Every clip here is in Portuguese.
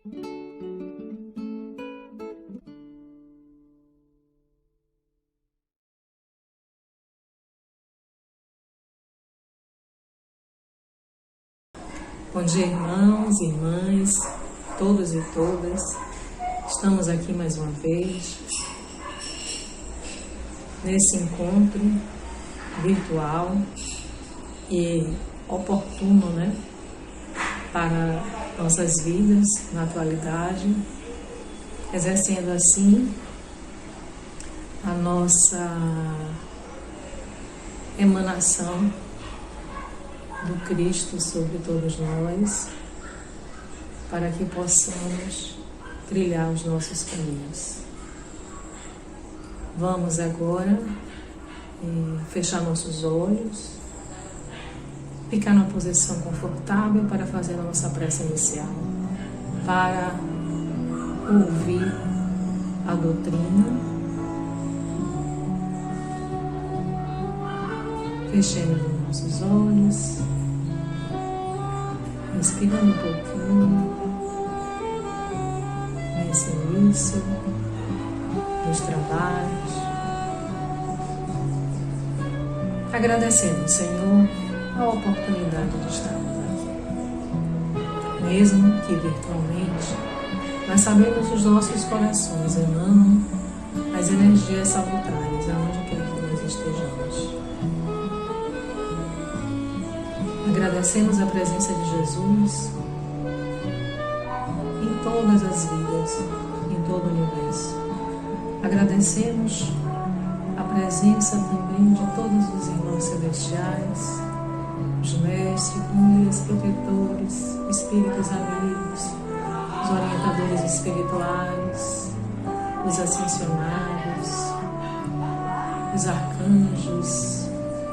Bom dia, irmãos e irmãs, todos e todas. Estamos aqui mais uma vez nesse encontro virtual e oportuno, para nossas vidas na atualidade, exercendo assim a nossa emanação do Cristo sobre todos nós, para que possamos trilhar os nossos caminhos. Vamos agora fechar nossos olhos, ficar numa posição confortável para fazer a nossa prece inicial, para ouvir a doutrina. Fechemos os nossos olhos, respirando um pouquinho nesse início dos trabalhos, agradecendo, Senhor, a oportunidade de estarmos aqui. Mesmo que virtualmente, nós sabemos que os nossos corações emanam as energias salutares aonde quer que nós estejamos. Agradecemos a presença de Jesus em todas as vidas, em todo o universo. Agradecemos a presença também de todos os irmãos celestiais, os mestres, guias, protetores, espíritos amigos, os orientadores espirituais, os ascensionados, os arcanjos,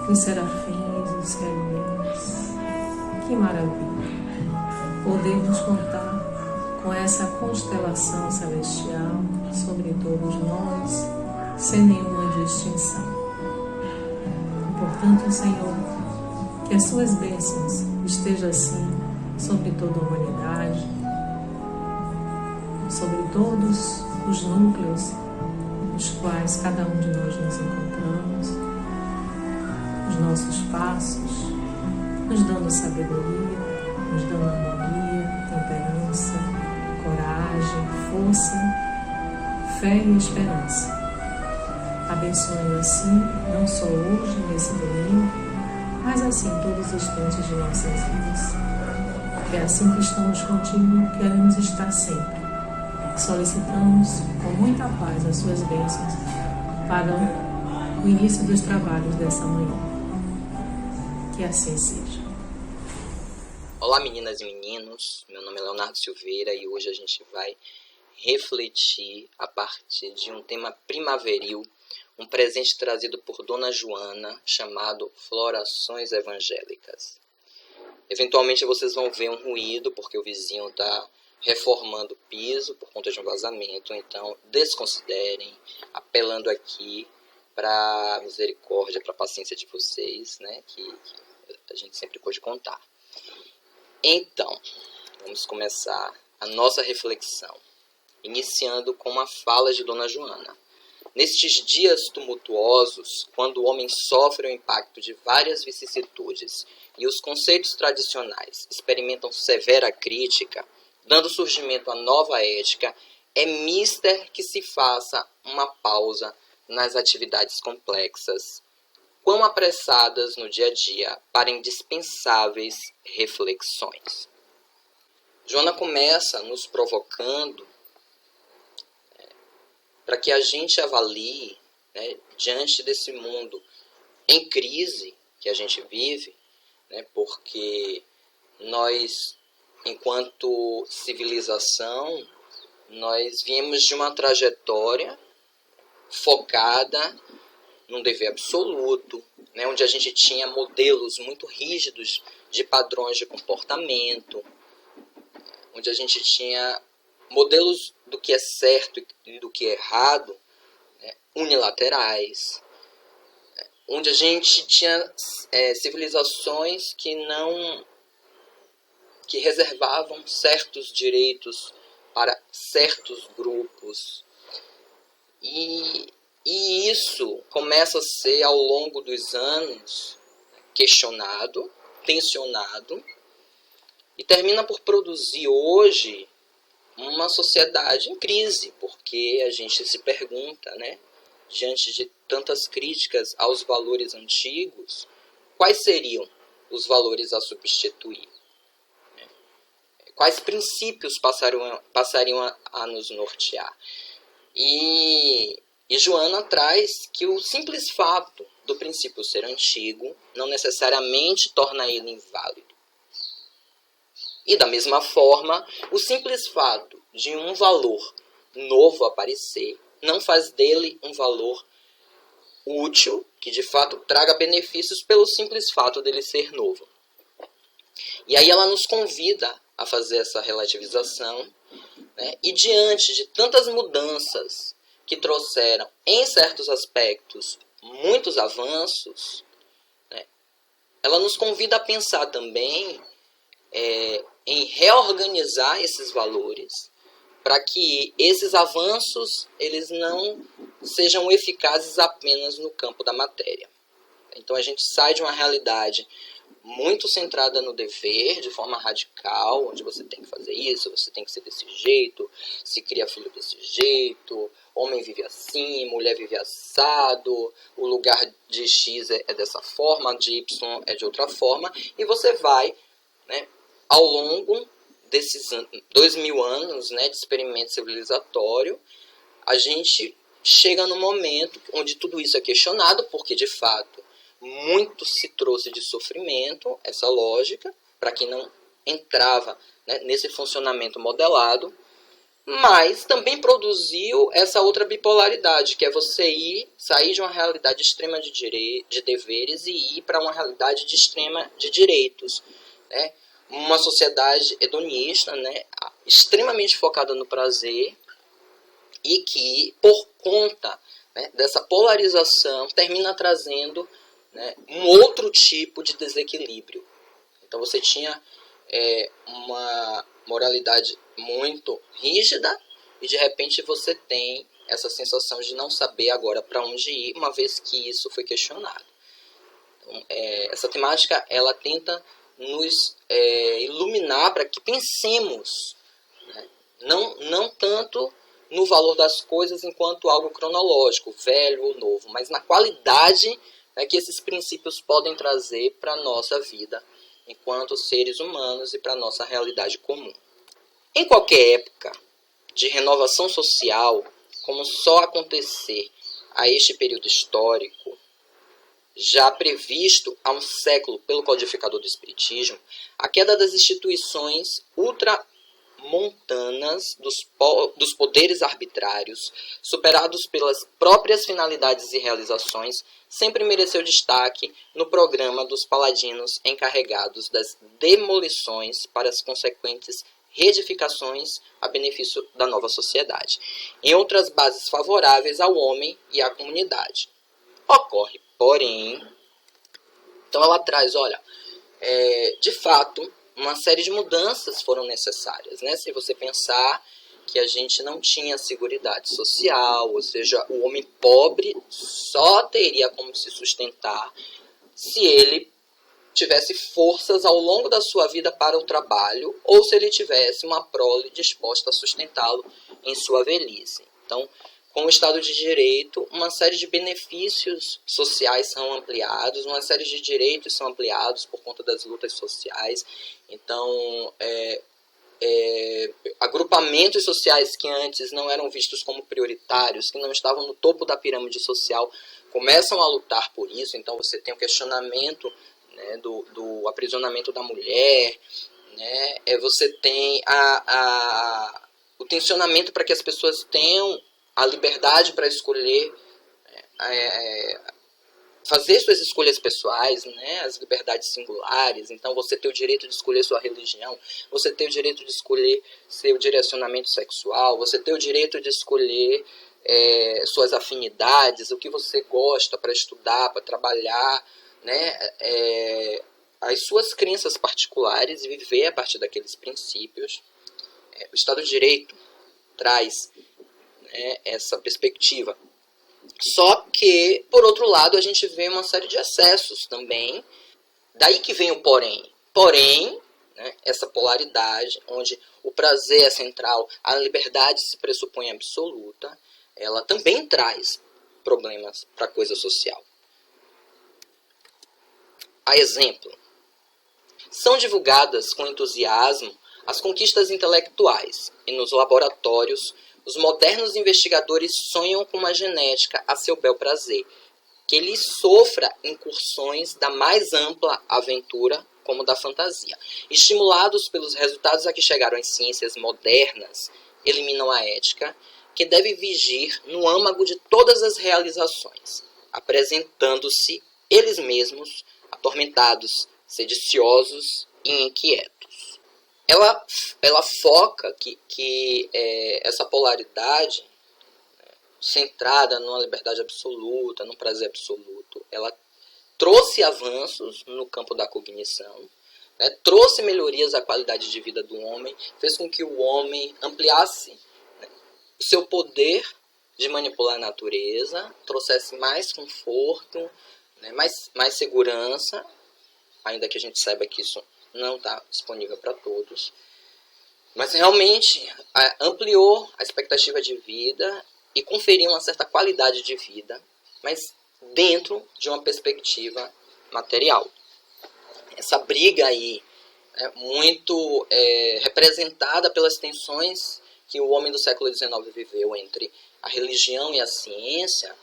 os serafins, os querubins. Que maravilha podermos contar com essa constelação celestial sobre todos nós, sem nenhuma distinção. Portanto, Senhor, que as suas bênçãos estejam assim sobre toda a humanidade, sobre todos os núcleos nos quais cada um de nós nos encontramos, os nossos passos, nos dando sabedoria, nos dando harmonia, temperança, coragem, força, fé e esperança. Abençoe assim, não só hoje, nesse domingo, mas assim todos os instantes de nossas vidas. É assim que estamos contigo, queremos estar sempre. Solicitamos com muita paz as suas bênçãos para o início dos trabalhos dessa manhã. Que assim seja. Olá, meninas e meninos, meu nome é Leonardo Silveira e hoje a gente vai refletir a partir de um tema primaveril, um presente trazido por Dona Joana, chamado Florações Evangélicas. Eventualmente vocês vão ver um ruído, porque o vizinho está reformando o piso por conta de um vazamento, então desconsiderem, apelando aqui para a misericórdia, para a paciência de vocês, que a gente sempre pode contar. Então, vamos começar a nossa reflexão, iniciando com uma fala de Dona Joana. Nestes dias tumultuosos, quando o homem sofre o impacto de várias vicissitudes e os conceitos tradicionais experimentam severa crítica, dando surgimento à nova ética, é mister que se faça uma pausa nas atividades complexas, quão apressadas no dia a dia para indispensáveis reflexões. Joana começa nos provocando para que a gente avalie, diante desse mundo em crise que a gente vive, porque nós, enquanto civilização, nós viemos de uma trajetória focada num dever absoluto, onde a gente tinha modelos muito rígidos de padrões de comportamento, onde a gente tinha modelos do que é certo e do que é errado, unilaterais, onde a gente tinha civilizações que reservavam certos direitos para certos grupos. E isso começa a ser, ao longo dos anos, questionado, tensionado, e termina por produzir hoje uma sociedade em crise, porque a gente se pergunta, né, diante de tantas críticas aos valores antigos, quais seriam os valores a substituir? Quais princípios passariam a nos nortear? E Joana traz que o simples fato do princípio ser antigo não necessariamente torna ele inválido. E da mesma forma, o simples fato de um valor novo aparecer não faz dele um valor útil, que de fato traga benefícios pelo simples fato dele ser novo. E aí ela nos convida a fazer essa relativização, né? E diante de tantas mudanças que trouxeram, em certos aspectos, muitos avanços, né? Ela nos convida a pensar também em reorganizar esses valores para que esses avanços eles não sejam eficazes apenas no campo da matéria. Então a gente sai de uma realidade muito centrada no dever, de forma radical, onde você tem que fazer isso, você tem que ser desse jeito, se cria filho desse jeito, homem vive assim, mulher vive assado, o lugar de X é dessa forma, de Y é de outra forma, e você vai, né, ao longo desses 2000 anos, né, de experimento civilizatório, a gente chega no momento onde tudo isso é questionado, porque de fato muito se trouxe de sofrimento, essa lógica, para quem não entrava, né, nesse funcionamento modelado, mas também produziu essa outra bipolaridade, que é você sair de uma realidade extrema de deveres e ir para uma realidade de extrema de direitos, né? Uma sociedade hedonista, né, extremamente focada no prazer e que, por conta, né, dessa polarização, termina trazendo, né, um outro tipo de desequilíbrio. Então você tinha uma moralidade muito rígida e de repente você tem essa sensação de não saber agora para onde ir, uma vez que isso foi questionado. Então, essa temática ela tenta nos iluminar para que pensemos, né, não tanto no valor das coisas enquanto algo cronológico, velho ou novo, mas na qualidade que esses princípios podem trazer para a nossa vida enquanto seres humanos e para a nossa realidade comum. Em qualquer época de renovação social, como só acontecer a este período histórico, já previsto há um século pelo codificador do Espiritismo, a queda das instituições ultramontanas dos poderes arbitrários, superados pelas próprias finalidades e realizações, sempre mereceu destaque no programa dos paladinos encarregados das demolições para as consequentes reedificações a benefício da nova sociedade, em outras bases favoráveis ao homem e à comunidade. Ocorre, porém, então ela traz, olha, de fato, uma série de mudanças foram necessárias, né? Se você pensar que a gente não tinha seguridade social, ou seja, o homem pobre só teria como se sustentar se ele tivesse forças ao longo da sua vida para o trabalho, ou se ele tivesse uma prole disposta a sustentá-lo em sua velhice. Então, com o Estado de Direito, uma série de benefícios sociais são ampliados, uma série de direitos são ampliados por conta das lutas sociais. Então, agrupamentos sociais que antes não eram vistos como prioritários, que não estavam no topo da pirâmide social, começam a lutar por isso. Então, você tem o questionamento, né, do aprisionamento da mulher, né? Você tem o tensionamento para que as pessoas tenham a liberdade para escolher, fazer suas escolhas pessoais, né, as liberdades singulares. Então você tem o direito de escolher sua religião, você tem o direito de escolher seu direcionamento sexual, você tem o direito de escolher suas afinidades, o que você gosta para estudar, para trabalhar, né, as suas crenças particulares e viver a partir daqueles princípios. O Estado de Direito traz, né, essa perspectiva. Só que, por outro lado, a gente vê uma série de excessos também. Daí que vem o porém. Porém, né, essa polaridade, onde o prazer é central, a liberdade se pressupõe absoluta, ela também traz problemas para a coisa social. A exemplo, são divulgadas com entusiasmo as conquistas intelectuais, e nos laboratórios os modernos investigadores sonham com uma genética a seu bel prazer, que ele sofra incursões da mais ampla aventura como da fantasia. Estimulados pelos resultados a que chegaram as ciências modernas, eliminam a ética, que deve vigir no âmago de todas as realizações, apresentando-se eles mesmos atormentados, sediciosos e inquietos. Ela foca que essa polaridade, centrada numa liberdade absoluta, num prazer absoluto, ela trouxe avanços no campo da cognição, né, trouxe melhorias à qualidade de vida do homem, fez com que o homem ampliasse, né, o seu poder de manipular a natureza, trouxesse mais conforto, né, mais segurança, ainda que a gente saiba que isso não está disponível para todos, mas realmente ampliou a expectativa de vida e conferiu uma certa qualidade de vida, mas dentro de uma perspectiva material. Essa briga aí é muito representada pelas tensões que o homem do século XIX viveu entre a religião e a ciência,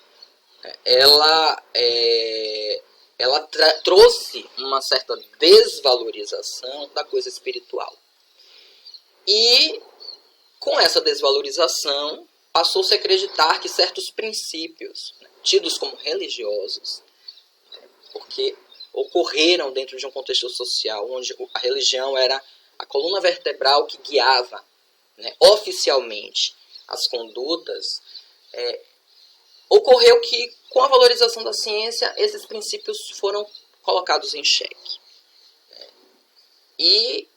ela trouxe uma certa desvalorização da coisa espiritual. E com essa desvalorização, passou-se a acreditar que certos princípios, né, tidos como religiosos, porque ocorreram dentro de um contexto social onde a religião era a coluna vertebral que guiava, né, oficialmente as condutas, ocorreu que, com a valorização da ciência, esses princípios foram colocados em xeque. E,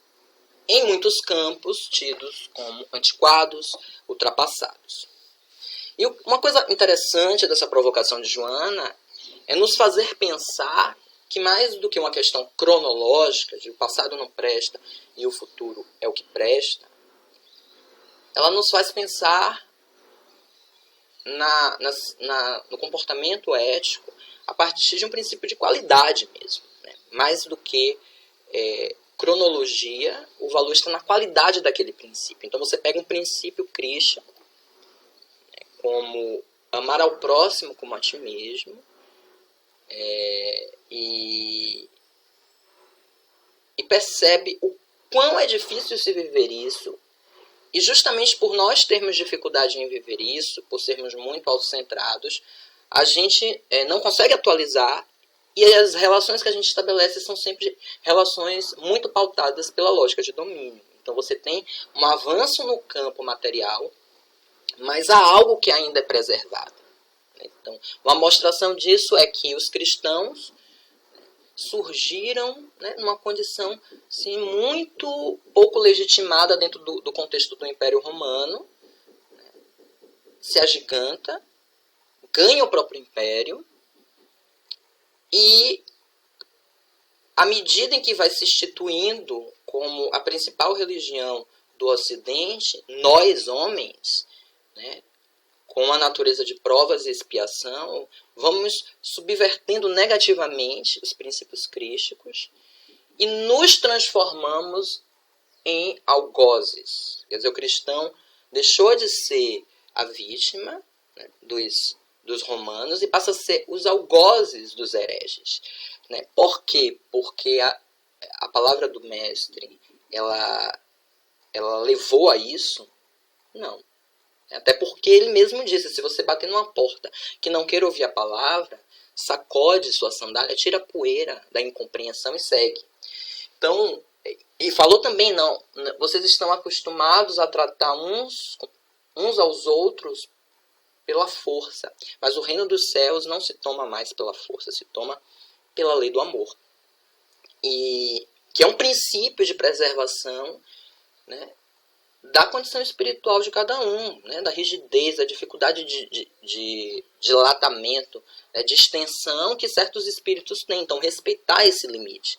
em muitos campos, tidos como antiquados, ultrapassados. E uma coisa interessante dessa provocação de Joana é nos fazer pensar que, mais do que uma questão cronológica, de o passado não presta e o futuro é o que presta, ela nos faz pensar no comportamento ético a partir de um princípio de qualidade mesmo, né? Mais do que cronologia, o valor está na qualidade daquele princípio. Então você pega um princípio Krishna, né, como amar ao próximo como a ti mesmo, e percebe o quão é difícil se viver isso. E justamente por nós termos dificuldade em viver isso, por sermos muito autocentrados, a gente não consegue atualizar, e as relações que a gente estabelece são sempre relações muito pautadas pela lógica de domínio. Então você tem um avanço no campo material, mas há algo que ainda é preservado. Então, uma mostração disso é que os cristãos surgiram, né, numa condição assim, muito pouco legitimada dentro do contexto do Império Romano, né, se agiganta, ganha o próprio império, e à medida em que vai se instituindo como a principal religião do Ocidente, nós, homens, né, com a natureza de provas e expiação, vamos subvertendo negativamente os princípios crísticos e nos transformamos em algozes. Quer dizer, o cristão deixou de ser a vítima, né, dos romanos e passa a ser os algozes dos hereges. Né? Por quê? Porque a palavra do mestre, ela levou a isso? Não. Até porque ele mesmo disse, se você bater numa porta que não queira ouvir a palavra, sacode sua sandália, tira a poeira da incompreensão e segue. Então, e falou também, não, vocês estão acostumados a tratar uns aos outros pela força, mas o reino dos céus não se toma mais pela força, se toma pela lei do amor. E que é um princípio de preservação, né, da condição espiritual de cada um, né? Da rigidez, da dificuldade de dilatamento, né? De extensão que certos espíritos têm. Então, respeitar esse limite.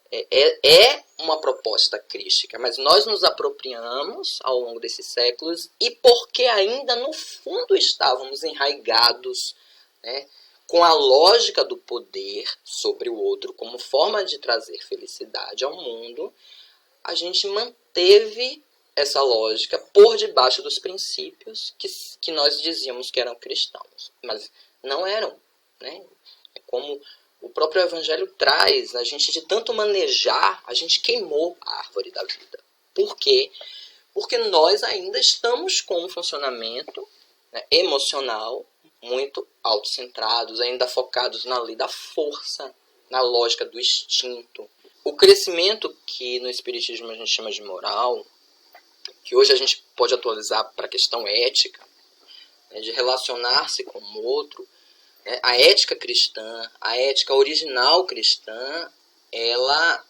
É uma proposta crística, mas nós nos apropriamos ao longo desses séculos e porque ainda no fundo estávamos enraigados, né, com a lógica do poder sobre o outro como forma de trazer felicidade ao mundo, a gente manteve essa lógica por debaixo dos princípios que nós dizíamos que eram cristãos, mas não eram, né? É como o próprio Evangelho traz, a gente de tanto manejar, a gente queimou a árvore da vida. Por quê? Porque nós ainda estamos com um funcionamento, né, emocional muito autocentrados, ainda focados na lei da força, na lógica do instinto. O crescimento que no Espiritismo a gente chama de moral, que hoje a gente pode atualizar para a questão ética, né, de relacionar-se com o outro, a ética cristã, a ética original cristã, ela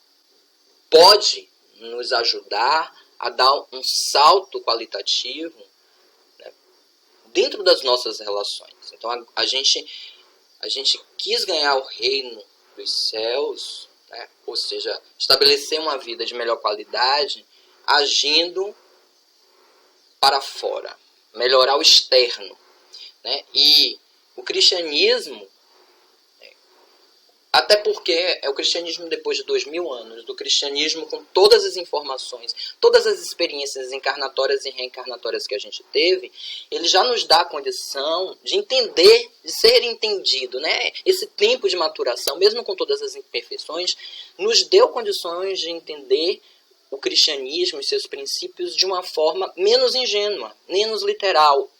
pode nos ajudar a dar um salto qualitativo, né, dentro das nossas relações. Então a gente quis ganhar o reino dos céus, né, ou seja, estabelecer uma vida de melhor qualidade, agindo para fora, melhorar o externo, né, e o cristianismo, até porque é o cristianismo depois de 2000 anos, do cristianismo com todas as informações, todas as experiências encarnatórias e reencarnatórias que a gente teve, ele já nos dá a condição de entender, de ser entendido, né? Esse tempo de maturação, mesmo com todas as imperfeições, nos deu condições de entender o cristianismo e seus princípios de uma forma menos ingênua, menos literal.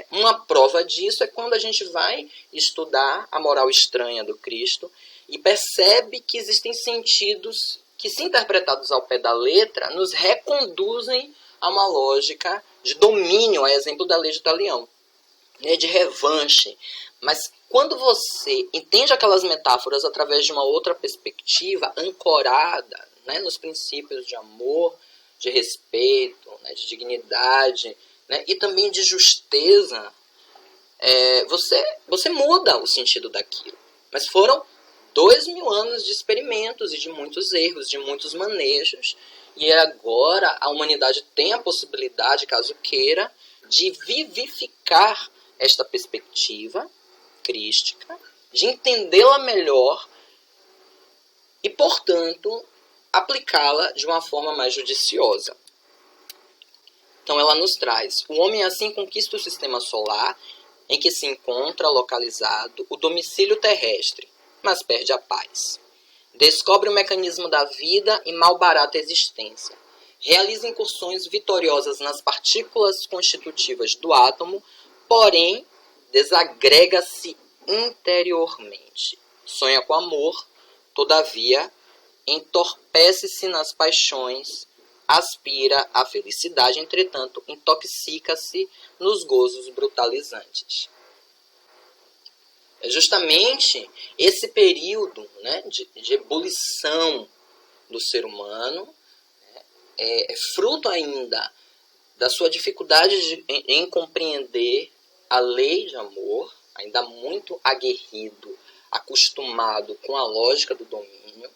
Uma prova disso é quando a gente vai estudar a moral estranha do Cristo e percebe que existem sentidos que, se interpretados ao pé da letra, nos reconduzem a uma lógica de domínio, a exemplo da lei de Talião, de revanche. Mas quando você entende aquelas metáforas através de uma outra perspectiva, ancorada, né, nos princípios de amor, de respeito, né, de dignidade, né, e também de justeza, você muda o sentido daquilo. Mas foram 2000 anos de experimentos e de muitos erros, de muitos manejos. E agora a humanidade tem a possibilidade, caso queira, de vivificar esta perspectiva crística, de entendê-la melhor e, portanto, aplicá-la de uma forma mais judiciosa. Então ela nos traz: o homem assim conquista o sistema solar em que se encontra localizado o domicílio terrestre, mas perde a paz. Descobre o mecanismo da vida e malbarata a existência. Realiza incursões vitoriosas nas partículas constitutivas do átomo, porém desagrega-se interiormente. Sonha com amor, todavia entorpece-se nas paixões, aspira à felicidade, entretanto, intoxica-se nos gozos brutalizantes. É justamente esse período, né, de ebulição do ser humano, é fruto ainda da sua dificuldade em compreender a lei de amor, ainda muito aguerrido, acostumado com a lógica do domínio.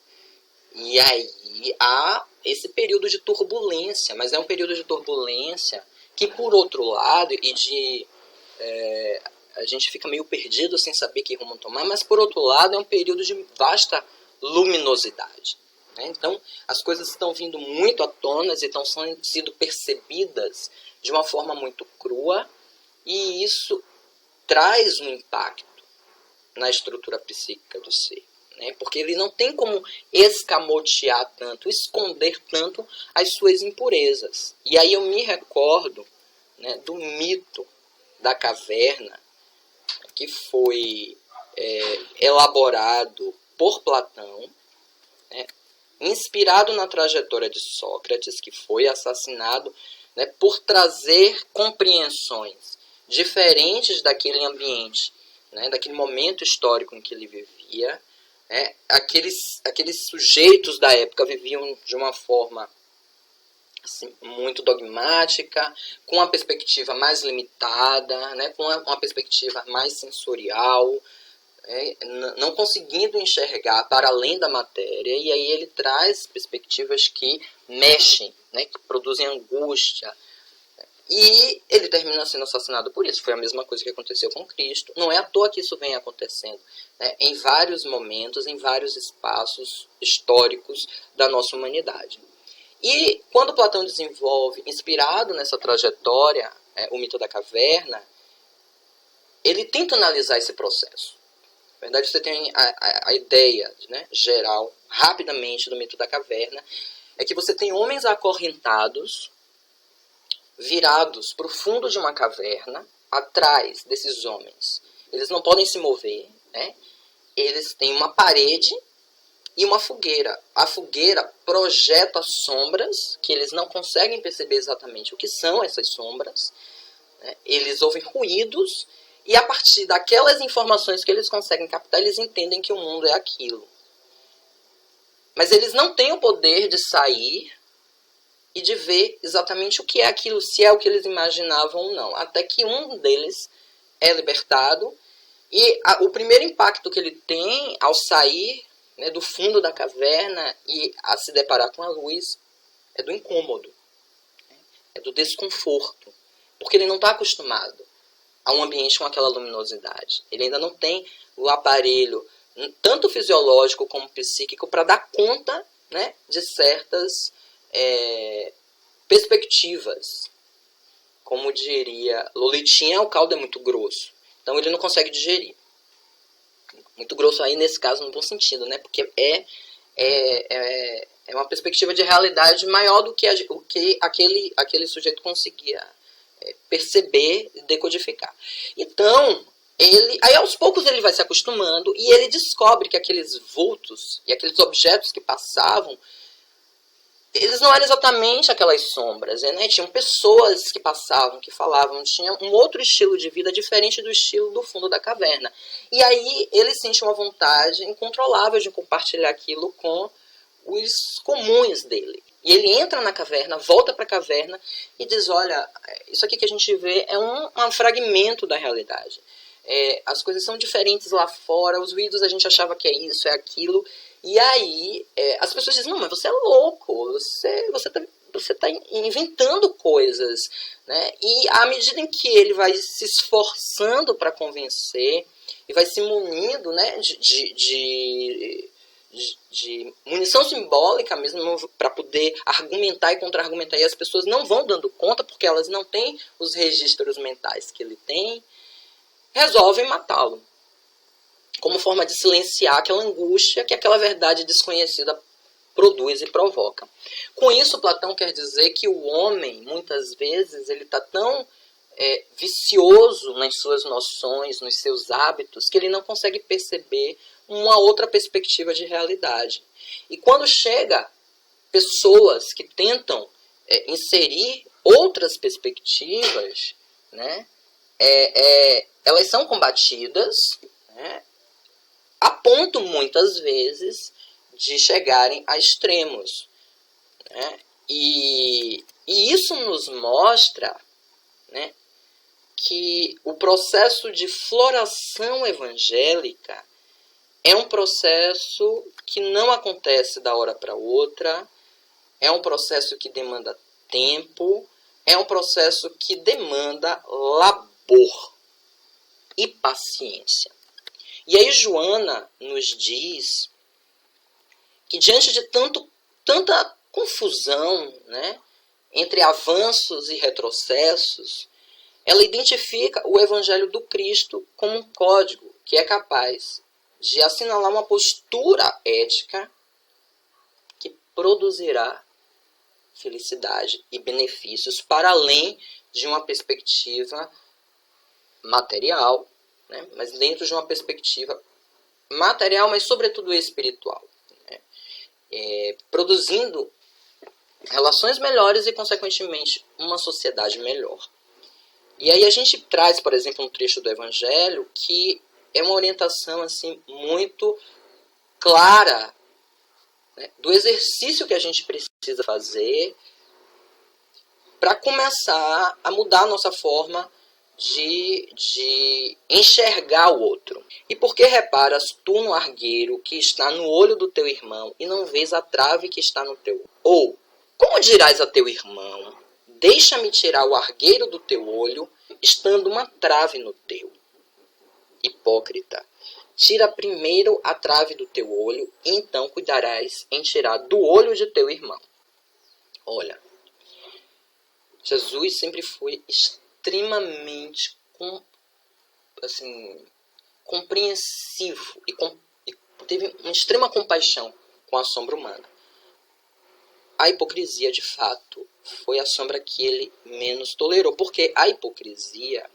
E aí há esse período de turbulência, mas é um período de turbulência que, por outro lado, a gente fica meio perdido sem saber que rumo tomar, mas, por outro lado, é um período de vasta luminosidade. Então, as coisas estão vindo muito à tona e estão sendo percebidas de uma forma muito crua, e isso traz um impacto na estrutura psíquica do ser. Porque ele não tem como escamotear tanto, esconder tanto as suas impurezas. E aí eu me recordo, né, do mito da caverna, que foi elaborado por Platão, né, inspirado na trajetória de Sócrates, que foi assassinado, né, por trazer compreensões diferentes daquele ambiente, né, daquele momento histórico em que ele vivia. Aqueles sujeitos da época viviam de uma forma assim, muito dogmática, com uma perspectiva mais limitada, né, com uma perspectiva mais sensorial, não conseguindo enxergar para além da matéria, e aí ele traz perspectivas que mexem, né, que produzem angústia, e ele termina sendo assassinado por isso. Foi a mesma coisa que aconteceu com Cristo. Não é à toa que isso vem acontecendo, né, em vários momentos, em vários espaços históricos da nossa humanidade. E quando Platão desenvolve, inspirado nessa trajetória, o mito da caverna, ele tenta analisar esse processo. Na verdade, você tem a ideia, né, geral, rapidamente, do mito da caverna, é que você tem homens acorrentados, virados para o fundo de uma caverna, atrás desses homens. Eles não podem se mover, né? Eles têm uma parede e uma fogueira. A fogueira projeta sombras que eles não conseguem perceber exatamente o que são essas sombras, né? Eles ouvem ruídos e a partir daquelas informações que eles conseguem captar, eles entendem que o mundo é aquilo. Mas eles não têm o poder de sair e de ver exatamente o que é aquilo, se é o que eles imaginavam ou não. Até que um deles é libertado e o primeiro impacto que ele tem ao sair, né, do fundo da caverna e a se deparar com a luz é do incômodo, né, é do desconforto, porque ele não está acostumado a um ambiente com aquela luminosidade. Ele ainda não tem o aparelho, tanto fisiológico como psíquico, para dar conta, né, de certas perspectivas. Como diria Lolitinha, o caldo é muito grosso. Então ele não consegue digerir. Muito grosso aí, nesse caso, no bom sentido, né? Porque é uma perspectiva de realidade maior do que o que aquele sujeito conseguia perceber e decodificar. Então, aí aos poucos ele vai se acostumando e ele descobre que aqueles vultos e aqueles objetos que passavam, eles não eram exatamente aquelas sombras, né? Tinham pessoas que passavam, que falavam, tinha um outro estilo de vida diferente do estilo do fundo da caverna. E aí ele sente uma vontade incontrolável de compartilhar aquilo com os comuns dele. E ele entra na caverna, volta para a caverna e diz, olha, isso aqui que a gente vê é um fragmento da realidade. As coisas são diferentes lá fora, os ruídos a gente achava que é isso, é aquilo. E aí as pessoas dizem, não, mas você é louco, você tá inventando coisas, né? E à medida em que ele vai se esforçando para convencer e vai se munindo, né, de munição simbólica mesmo para poder argumentar e contra-argumentar, e as pessoas não vão dando conta porque elas não têm os registros mentais que ele tem, resolvem matá-lo como forma de silenciar aquela angústia que aquela verdade desconhecida produz e provoca. Com isso, Platão quer dizer que o homem, muitas vezes, ele está tão vicioso nas suas noções, nos seus hábitos, que ele não consegue perceber uma outra perspectiva de realidade. E quando chega pessoas que tentam inserir outras perspectivas, né, elas são combatidas, né, a ponto, muitas vezes, de chegarem a extremos, né? E isso nos mostra, né, que o processo de floração evangélica é um processo que não acontece da hora para outra, é um processo que demanda tempo, é um processo que demanda labor e paciência. E aí Joana nos diz que diante de tanta confusão, né, entre avanços e retrocessos, ela identifica o Evangelho do Cristo como um código que é capaz de assinalar uma postura ética que produzirá felicidade e benefícios para além de uma perspectiva material, né? Mas dentro de uma perspectiva material, mas sobretudo espiritual, né? Produzindo relações melhores e, consequentemente, uma sociedade melhor. E aí a gente traz, por exemplo, um trecho do Evangelho que é uma orientação assim, muito clara, né, do exercício que a gente precisa fazer para começar a mudar a nossa forma de enxergar o outro. E por que reparas tu no argueiro que está no olho do teu irmão e não vês a trave que está no teu? Ou, como dirás a teu irmão, deixa-me tirar o argueiro do teu olho, estando uma trave no teu? Hipócrita, tira primeiro a trave do teu olho, e então cuidarás em tirar do olho de teu irmão. Olha, Jesus sempre foi extremamente compreensivo e teve uma extrema compaixão com a sombra humana. A hipocrisia, de fato, foi a sombra que ele menos tolerou, porque a hipocrisia,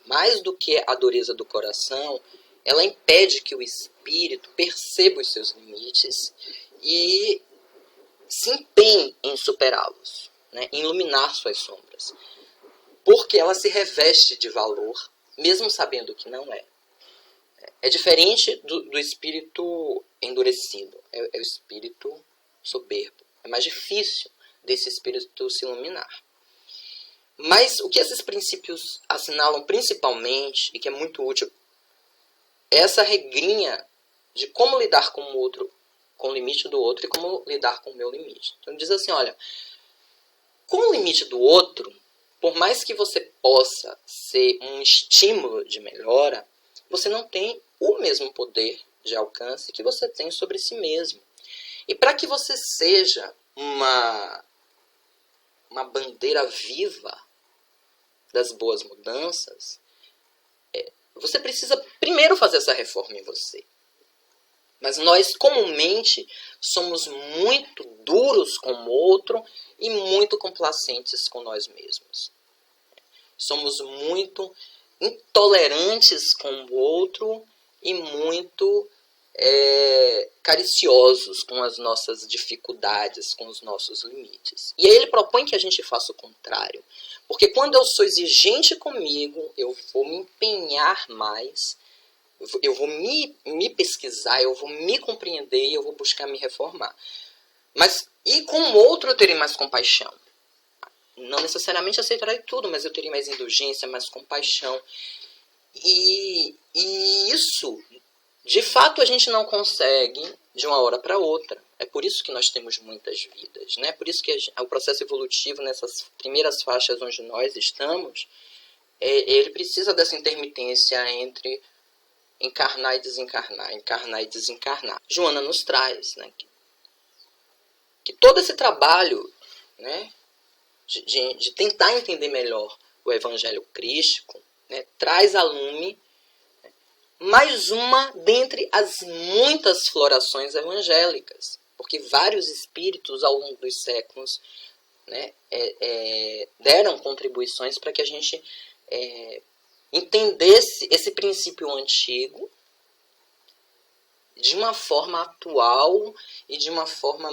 mais do que a dureza do coração, ela impede que o espírito perceba os seus limites e se empenhe em superá-los, né, em iluminar suas sombras. Porque ela se reveste de valor, mesmo sabendo que não é. É diferente do espírito endurecido, é o espírito soberbo. É mais difícil desse espírito se iluminar. Mas o que esses princípios assinalam principalmente, e que é muito útil, é essa regrinha de como lidar com o outro, com o limite do outro, e como lidar com o meu limite. Então diz assim, olha, com o limite do outro, por mais que você possa ser um estímulo de melhora, você não tem o mesmo poder de alcance que você tem sobre si mesmo. E para que você seja uma bandeira viva das boas mudanças, você precisa primeiro fazer essa reforma em você. Mas nós comumente somos muito duros com o outro e muito complacentes com nós mesmos. Somos muito intolerantes com o outro e muito cariciosos com as nossas dificuldades, com os nossos limites. E aí ele propõe que a gente faça o contrário. Porque quando eu sou exigente comigo, eu vou me empenhar mais, eu vou me pesquisar, eu vou me compreender e eu vou buscar me reformar. Mas, e com o outro eu terei mais compaixão. Não necessariamente aceitarei tudo, mas eu terei mais indulgência, mais compaixão. E isso, de fato, a gente não consegue de uma hora para outra. É por isso que nós temos muitas vidas, né? Por isso que o processo evolutivo, nessas primeiras faixas onde nós estamos, ele precisa dessa intermitência entre encarnar e desencarnar, encarnar e desencarnar. Joana nos traz, né, que todo esse trabalho, né, de tentar entender melhor o Evangelho crístico, né, traz a lume mais uma dentre as muitas florações evangélicas, porque vários espíritos ao longo dos séculos, né, deram contribuições para que a gente entendesse esse princípio antigo de uma forma atual e de uma forma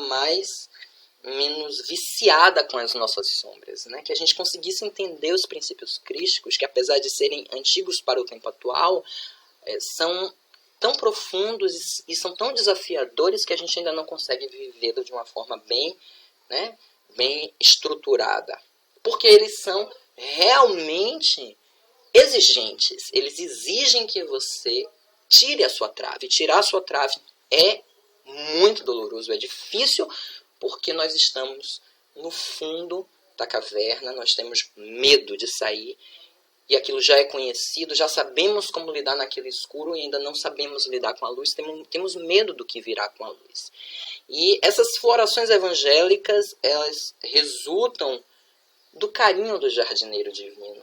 menos viciada com as nossas sombras, né? Que a gente conseguisse entender os princípios crísticos, que apesar de serem antigos para o tempo atual, são tão profundos e são tão desafiadores que a gente ainda não consegue vivê-lo de uma forma bem estruturada. Porque eles são realmente exigentes. Eles exigem que você tire a sua trave. Tirar a sua trave é muito doloroso, é difícil, porque nós estamos no fundo da caverna, nós temos medo de sair, e aquilo já é conhecido, já sabemos como lidar naquele escuro e ainda não sabemos lidar com a luz, temos medo do que virá com a luz. E essas florações evangélicas, elas resultam do carinho do jardineiro divino,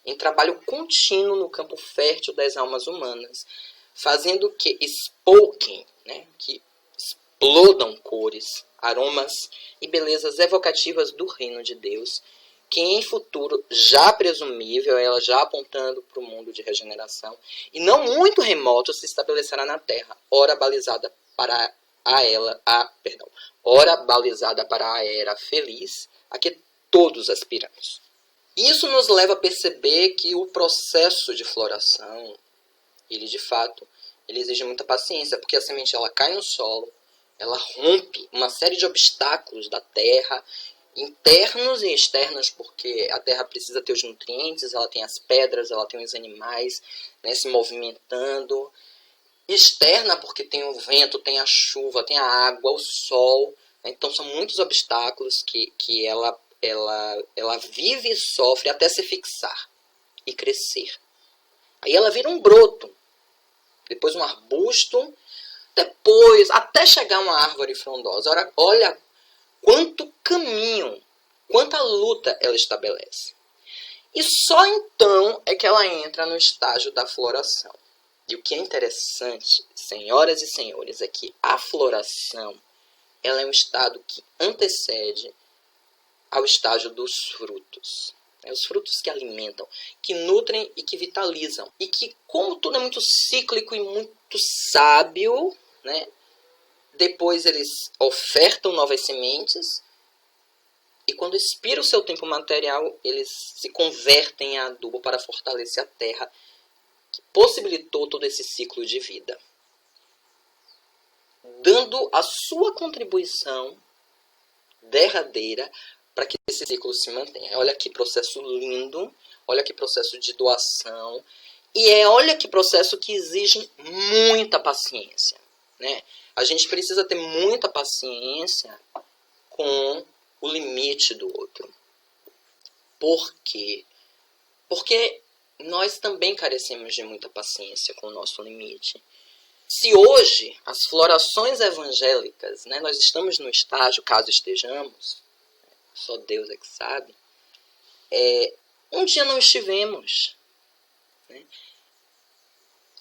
em trabalho contínuo no campo fértil das almas humanas, fazendo que espolquem, né, que explodam cores, aromas e belezas evocativas do reino de Deus, que em futuro, já presumível, ela já apontando para o mundo de regeneração, e não muito remoto, se estabelecerá na Terra, ora balizada para a era feliz, a que todos aspiramos. Isso nos leva a perceber que o processo de floração, ele de fato, ele exige muita paciência, porque a semente ela cai no solo, ela rompe uma série de obstáculos da terra, internos e externos, porque a terra precisa ter os nutrientes, ela tem as pedras, ela tem os animais, né, se movimentando. Externa, porque tem o vento, tem a chuva, tem a água, o sol. Né? Então são muitos obstáculos que ela vive e sofre até se fixar e crescer. Aí ela vira um broto, depois um arbusto, depois até chegar a uma árvore frondosa. Olha quanto caminho, quanta luta ela estabelece. E só então é que ela entra no estágio da floração. E o que é interessante, senhoras e senhores, é que a floração ela é um estado que antecede ao estágio dos frutos. Os frutos que alimentam, que nutrem e que vitalizam. E que, como tudo é muito cíclico e muito sábio, né, depois eles ofertam novas sementes e quando expira o seu tempo material, eles se convertem em adubo para fortalecer a terra que possibilitou todo esse ciclo de vida, dando a sua contribuição derradeira para que esse ciclo se mantenha. Olha que processo lindo, olha que processo de doação, e olha que processo que exige muita paciência, né? A gente precisa ter muita paciência com o limite do outro. Por quê? Porque nós também carecemos de muita paciência com o nosso limite. Se hoje as florações evangélicas, né, nós estamos no estágio, caso estejamos, só Deus é que sabe, um dia não estivemos. Né?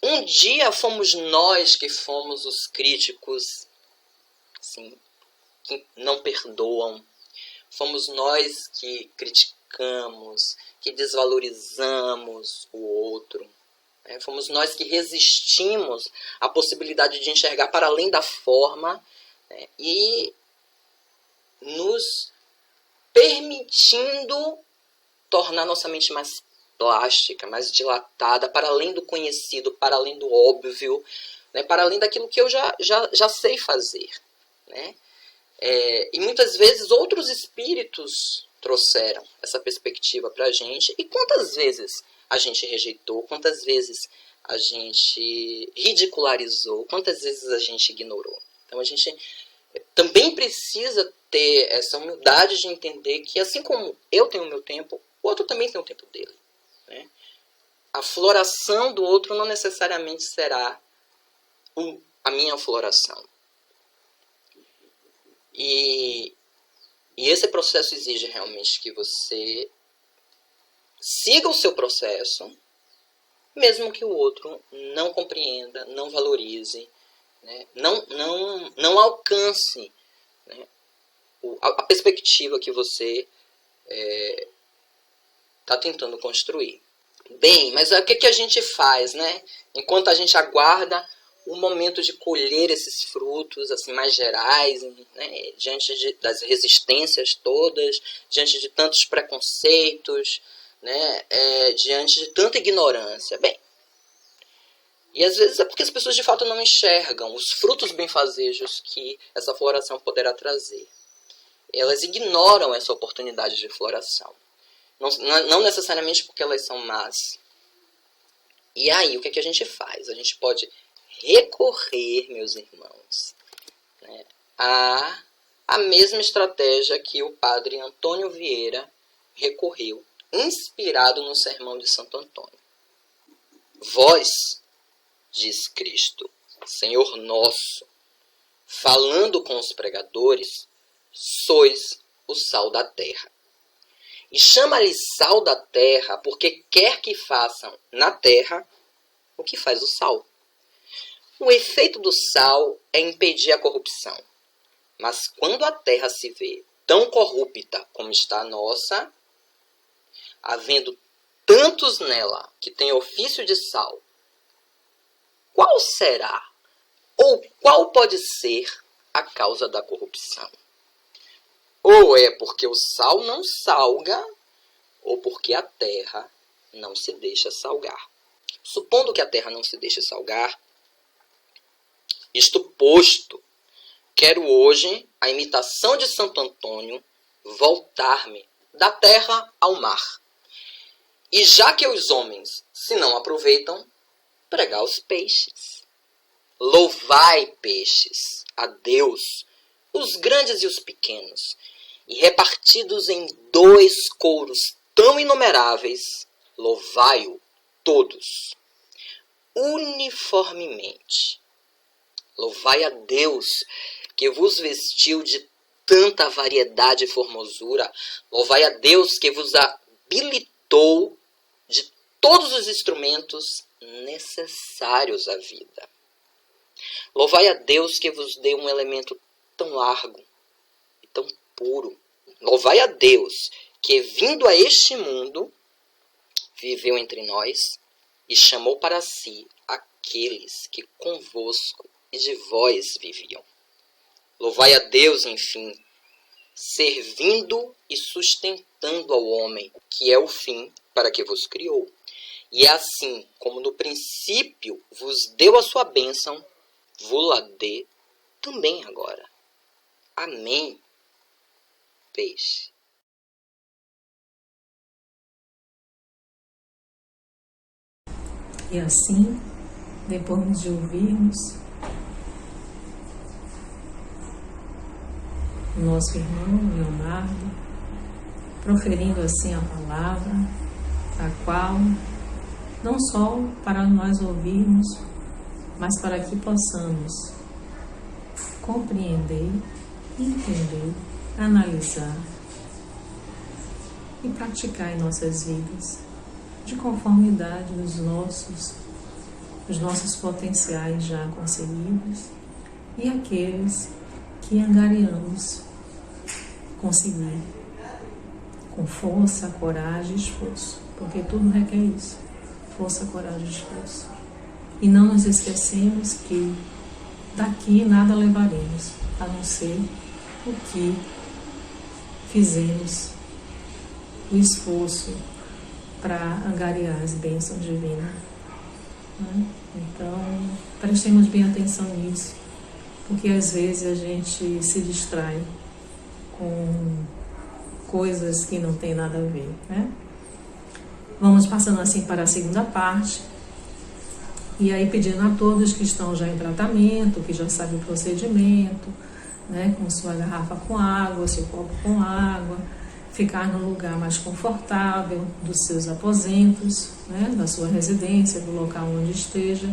Um dia fomos nós que fomos os críticos, assim, que não perdoam. Fomos nós que criticamos, que desvalorizamos o outro. Né? Fomos nós que resistimos à possibilidade de enxergar para além da forma, né? E nos permitindo tornar nossa mente mais plástica, mais dilatada, para além do conhecido, para além do óbvio, né? Para além daquilo que eu já sei fazer. Né? E muitas vezes outros espíritos trouxeram essa perspectiva para a gente. E quantas vezes a gente rejeitou, quantas vezes a gente ridicularizou, quantas vezes a gente ignorou. Então a gente também precisa ter essa humildade de entender que assim como eu tenho o meu tempo, o outro também tem o tempo dele. Né? A floração do outro não necessariamente será a minha floração. E esse processo exige realmente que você siga o seu processo, mesmo que o outro não compreenda, não valorize, né? não alcance, né? a perspectiva que você está tentando construir. Bem, mas o que a gente faz, né? Enquanto a gente aguarda o momento de colher esses frutos assim, mais gerais, né? Diante das resistências todas, diante de tantos preconceitos, né? Diante de tanta ignorância. Bem, e às vezes é porque as pessoas de fato não enxergam os frutos benfazejos que essa floração poderá trazer. Elas ignoram essa oportunidade de floração. Não necessariamente porque elas são más. E aí, o que a gente faz? A gente pode recorrer, meus irmãos, né, a mesma estratégia que o padre Antônio Vieira recorreu, inspirado no sermão de Santo Antônio. Vós, diz Cristo, Senhor nosso, falando com os pregadores, sois o sal da terra. E chama-lhe sal da terra porque quer que façam na terra o que faz o sal. O efeito do sal é impedir a corrupção. Mas quando a terra se vê tão corrupta como está a nossa, havendo tantos nela que têm ofício de sal, qual será ou qual pode ser a causa da corrupção? Ou é porque o sal não salga, ou porque a terra não se deixa salgar. Supondo que a terra não se deixe salgar, isto posto, quero hoje a imitação de Santo Antônio voltar-me da terra ao mar. E já que os homens se não aproveitam, pregar aos peixes. Louvai, peixes, a Deus, os grandes e os pequenos, e repartidos em 2 couros tão inumeráveis, louvai-o todos, uniformemente. Louvai a Deus, que vos vestiu de tanta variedade e formosura. Louvai a Deus, que vos habilitou de todos os instrumentos necessários à vida. Louvai a Deus, que vos deu um elemento tão largo e tão puro. Louvai a Deus, que vindo a este mundo, viveu entre nós e chamou para si aqueles que convosco e de vós viviam. Louvai a Deus, enfim, servindo e sustentando ao homem, que é o fim para que vos criou. E é assim como no princípio vos deu a sua bênção, vô-la dê também agora. Amém. Peixe. E assim, depois de ouvirmos o nosso irmão Leonardo, proferindo assim a palavra, a qual, não só para nós ouvirmos, mas para que possamos compreender, entender, analisar e praticar em nossas vidas, de conformidade dos nossos potenciais já conseguidos e aqueles que angariamos conseguir, com força, coragem e esforço, porque tudo requer isso, força, coragem e esforço. E não nos esquecemos que daqui nada levaremos, a não ser o que fizemos, o esforço para angariar as bênçãos divinas. Então, prestemos bem atenção nisso, porque às vezes a gente se distrai com coisas que não tem nada a ver, né? Vamos passando assim para a segunda parte, e aí pedindo a todos que estão já em tratamento, que já sabem o procedimento, né, com sua garrafa com água, seu copo com água, ficar no lugar mais confortável dos seus aposentos, né, da sua residência, do local onde esteja,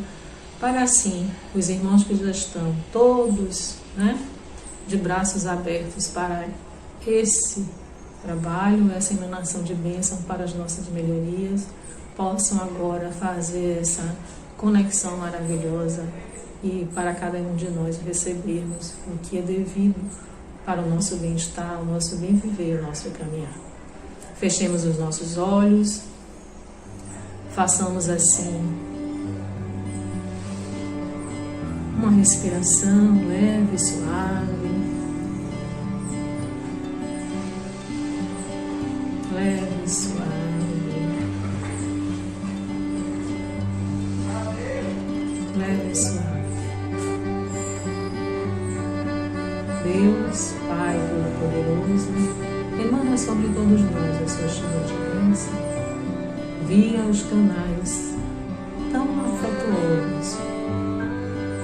para assim os irmãos que já estão todos, né, de braços abertos para esse trabalho, essa emanação de bênção para as nossas melhorias, possam agora fazer essa conexão maravilhosa e para cada um de nós recebermos o que é devido para o nosso bem-estar, o nosso bem-viver, o nosso caminhar. Fechemos os nossos olhos, façamos assim uma respiração leve e suave, leve e suave. Leve e suave. Deus, Pai Todo-Poderoso, emana sobre todos nós a sua chuva de bênção, via os canais tão afetuosos,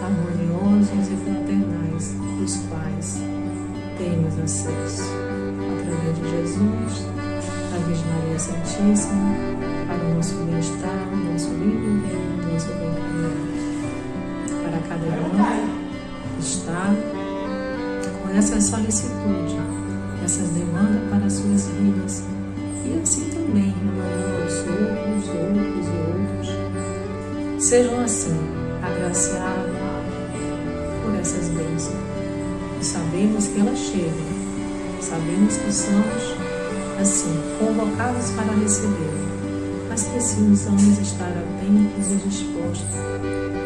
harmoniosos e fraternais, dos quais temos acesso, através de Jesus, da Virgem Maria Santíssima, para o nosso bem-estar, o nosso bem-viver, o nosso bem-caminhar. Para cada irmão que está com essa solicitude, essas demandas para as suas vidas, e assim também emanando aos outros e outros, sejam assim agraciados por essas bênçãos. E sabemos que elas chegam, sabemos que somos assim convocados para receber, mas precisamos estar atentos e dispostos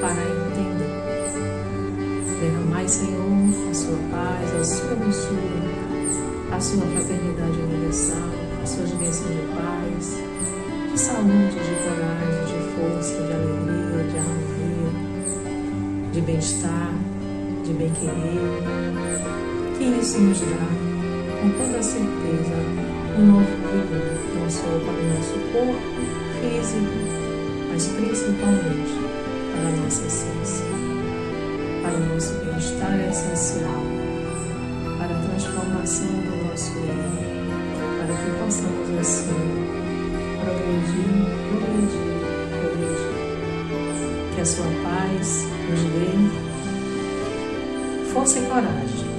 para entender. Derramai, Senhor, a sua paz, a sua doçura, a sua fraternidade universal, as suas bênçãos de paz, de saúde, de coragem, de força, de alegria, de harmonia, de bem-estar, de bem-querer. Que isso nos dá com toda certeza, um novo vigor, não só para o nosso corpo físico, mas principalmente para a nossa essência, para o nosso bem-estar essencial, para a transformação do nosso eu, para que possamos assim progredir. Que a sua paz nos dê força e coragem,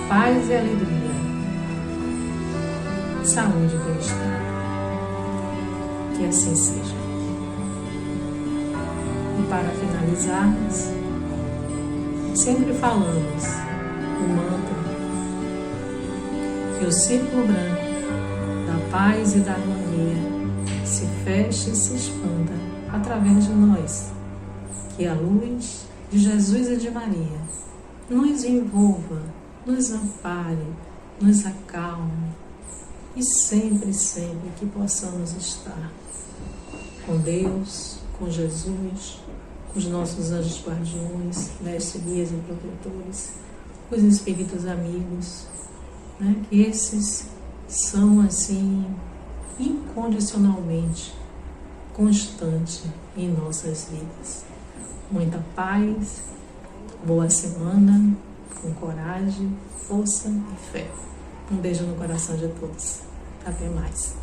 paz e alegria, saúde e bem-estar. Que assim seja. E para finalizarmos, sempre falamos o mantra que o círculo branco da paz e da harmonia se feche e se expanda através de nós, que a luz de Jesus e de Maria nos envolva, nos ampare, nos acalme e sempre que possamos estar com Deus, com Jesus, com os nossos anjos guardiões, mestres, guias e protetores, os espíritos amigos, né? Que esses são assim incondicionalmente constante em nossas vidas. Muita paz, boa semana, com coragem, força e fé. Um beijo no coração de todos. Até mais.